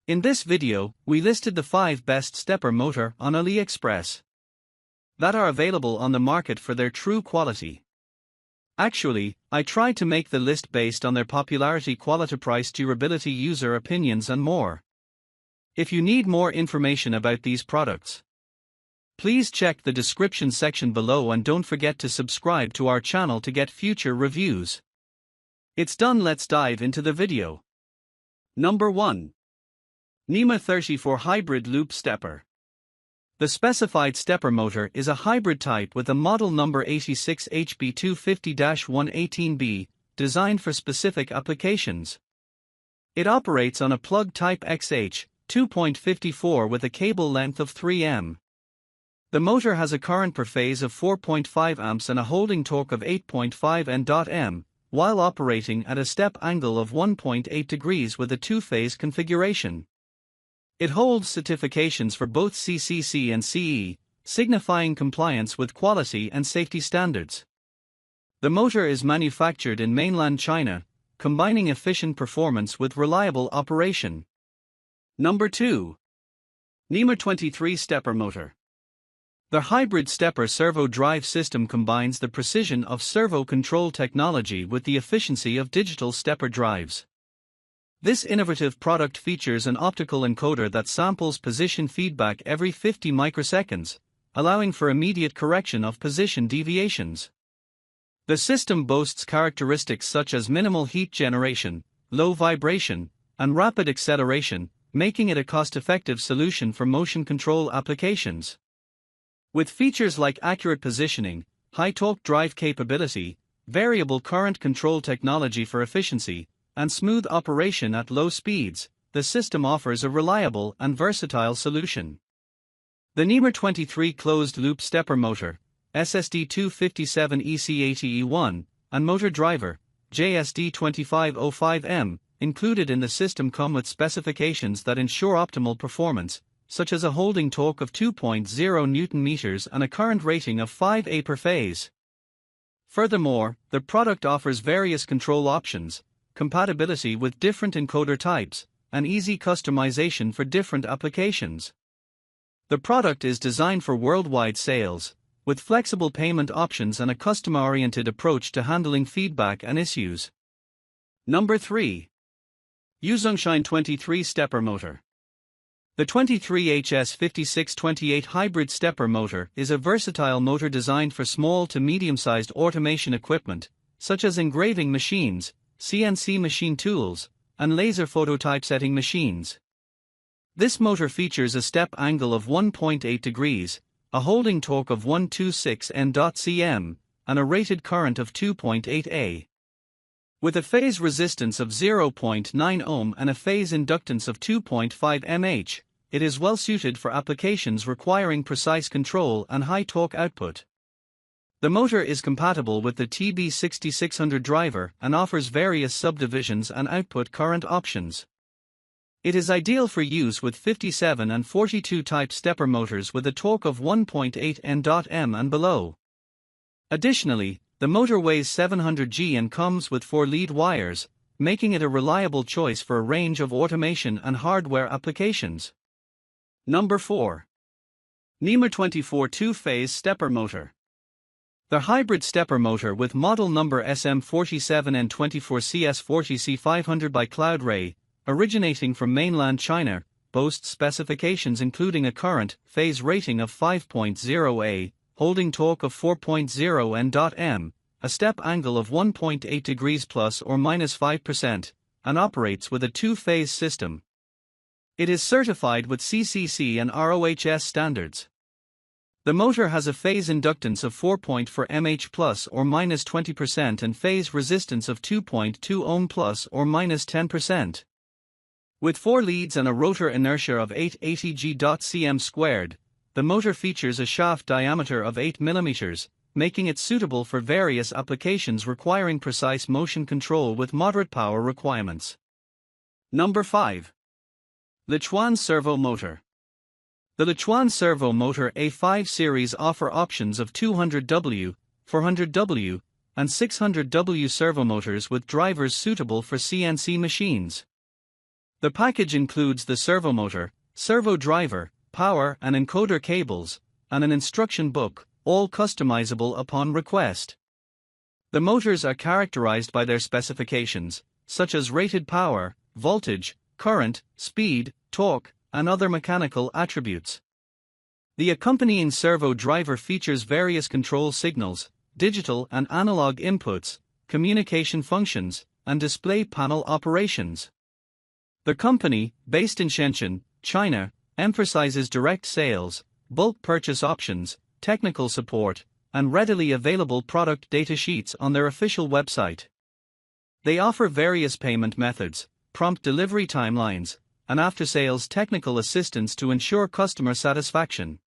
In this video, we listed the 5 best stepper motor on Aliexpress that are available on the market for their true quality. Actually, I tried to make the list based on their popularity, quality, price, durability, user opinions and more. If you need more information about these products, please check the description section below and don't forget to subscribe to our channel to get future reviews. It's done, let's dive into the video. Number 1. Nema 34 Hybrid Loop Stepper. The specified stepper motor is a hybrid type with a model number 86HB250-118B, designed for specific applications. It operates on a plug type XH 2.54 with a cable length of 3 m. The motor has a current per phase of 4.5 amps and a holding torque of 8.5 N.m, while operating at a step angle of 1.8 degrees with a two-phase configuration. It holds certifications for both CCC and CE, signifying compliance with quality and safety standards. The motor is manufactured in mainland China, combining efficient performance with reliable operation. Number 2. Nema 23 Stepper Motor. The hybrid stepper servo drive system combines the precision of servo control technology with the efficiency of digital stepper drives. This innovative product features an optical encoder that samples position feedback every 50 microseconds, allowing for immediate correction of position deviations. The system boasts characteristics such as minimal heat generation, low vibration, and rapid acceleration, making it a cost-effective solution for motion control applications. With features like accurate positioning, high-torque drive capability, variable current control technology for efficiency, and smooth operation at low speeds, the system offers a reliable and versatile solution. The Nema 23 closed-loop stepper motor, SSD257EC80E1, and motor driver, JSD2505M, included in the system come with specifications that ensure optimal performance, such as a holding torque of 2.0 Nm and a current rating of 5 A per phase. Furthermore, the product offers various control options, compatibility with different encoder types, and easy customization for different applications. The product is designed for worldwide sales, with flexible payment options and a customer-oriented approach to handling feedback and issues. Number 3. Usongshine 23 Stepper Motor. The 23HS5628 hybrid stepper motor is a versatile motor designed for small to medium-sized automation equipment, such as engraving machines, CNC machine tools, and laser phototypesetting machines. This motor features a step angle of 1.8 degrees, a holding torque of 126 N.cm, and a rated current of 2.8 A. With a phase resistance of 0.9 ohm and a phase inductance of 2.5 mH, it is well suited for applications requiring precise control and high torque output. The motor is compatible with the TB6600 driver and offers various subdivisions and output current options. It is ideal for use with 57 and 42 type stepper motors with a torque of 1.8 N.m and below. Additionally, the motor weighs 700 g and comes with 4 lead wires, making it a reliable choice for a range of automation and hardware applications. Number 4. Nema 24 Two-Phase Stepper Motor. The hybrid stepper motor with model number SM47N24CS40C500 by Cloud Ray, originating from mainland China, boasts specifications including a current phase rating of 5.0 A, holding torque of 4.0 N.m, a step angle of 1.8 degrees plus or minus 5%, and operates with a two-phase system. It is certified with CCC and RoHS standards. The motor has a phase inductance of 4.4 mH plus or minus 20% and phase resistance of 2.2 ohm plus or minus 10%. With 4 leads and a rotor inertia of 880 g/cm squared, the motor features a shaft diameter of 8 mm, making it suitable for various applications requiring precise motion control with moderate power requirements. Number 5. Lichuan Servo Motor. The Lichuan Servo Motor A5 series offer options of 200W, 400W, and 600W servomotors with drivers suitable for CNC machines. The package includes the servo motor, servo driver, power and encoder cables, and an instruction book, all customizable upon request. The motors are characterized by their specifications, such as rated power, voltage, current, speed, torque, and other mechanical attributes. The accompanying servo driver features various control signals, digital and analog inputs, communication functions, and display panel operations. The company, based in Shenzhen, China, emphasizes direct sales, bulk purchase options, technical support, and readily available product data sheets on their official website. They offer various payment methods, prompt delivery timelines, and after-sales technical assistance to ensure customer satisfaction.